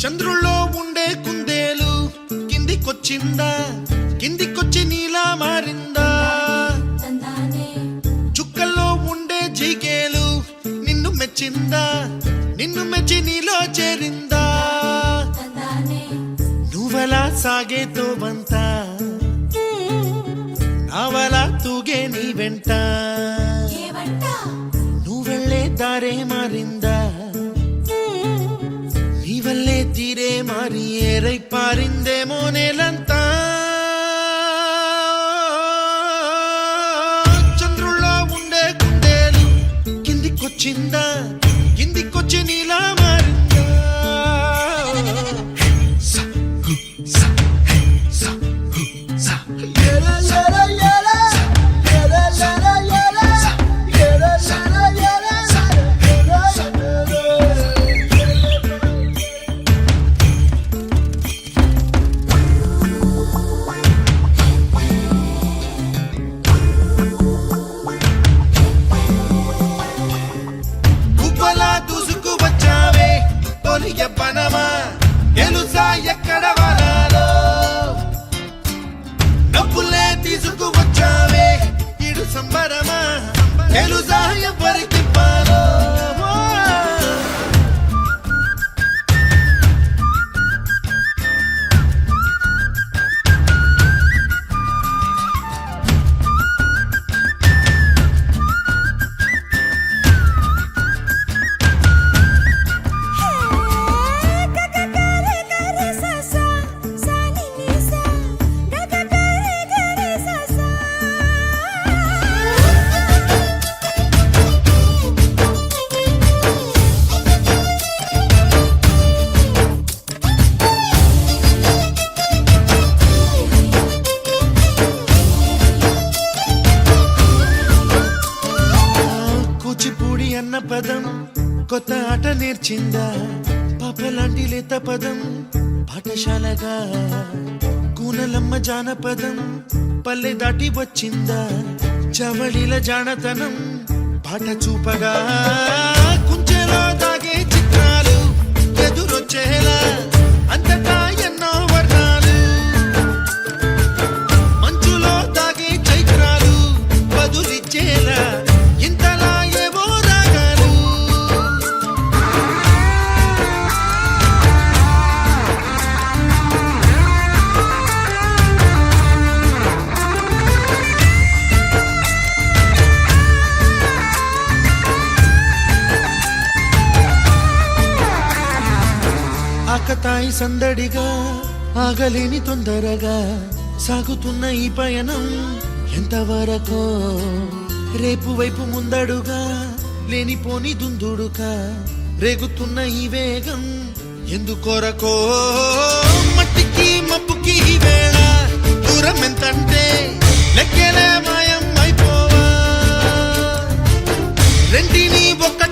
చంద్రుల్లో ఉండే కుందేలు కిందికొచ్చిందా, కిందికొచ్చి నీలా మారిందా? చుక్కల్లో ఉండే జీకేలు నిన్ను మెచ్చిందా, నిన్ను మెచ్చి నీలో చేరిందా? నువ్వలా సాగేతో బంత నావలా తూగే నీ వెంట, నువ్వెళ్ళే దారే మారిందా, నీ వల్లే తీరే మారి ఏరై పారిందేమో నేలంతా. చంద్రుల్లో ఉండే కుందేలు కిందికొచ్చిందా, కిందికొచ్చి నీలా మారిందా? పనమా తెలుసా ఎక్కడ వనాలో, డబ్బులే తీసుకువచ్చావే ఇడు సంబరమా తెలుసా ఎవరికి పాలో? కూచిపూడి అన్న పదం కొత్త ఆట నేర్చిందా, పాపలాంటి లేత పదం పాఠశాలగా, కూనలమ్మ జానపదం పల్లె దాటి వచ్చిందా, చవళిల జానతనం పాట చూపగా, కుంచెలో దాగే చిత్రాలు ఎదురొచ్చేలా అంతటా ఎన్నో వర్ణాలు, మంచులో దాగే చైత్రాలు బదులిచ్చేలా ఇంతలా ఏవో రాగాలు. ఆకతాయి సందడిగా ఆగలేని తొందరగా సాగుతున్న ఈ పయనం ఎంతవరకో, రేపు వైపు ముందడుగా లేనిపోని దుందుడుగా రేగుతున్న ఈ వేగం ఎందుకొరకో? మట్టికి మబ్బుకి వేళ దూరం ఎంతంటే లెక్కలే మాయం అయిపోవా, రెంటిని ఒక్క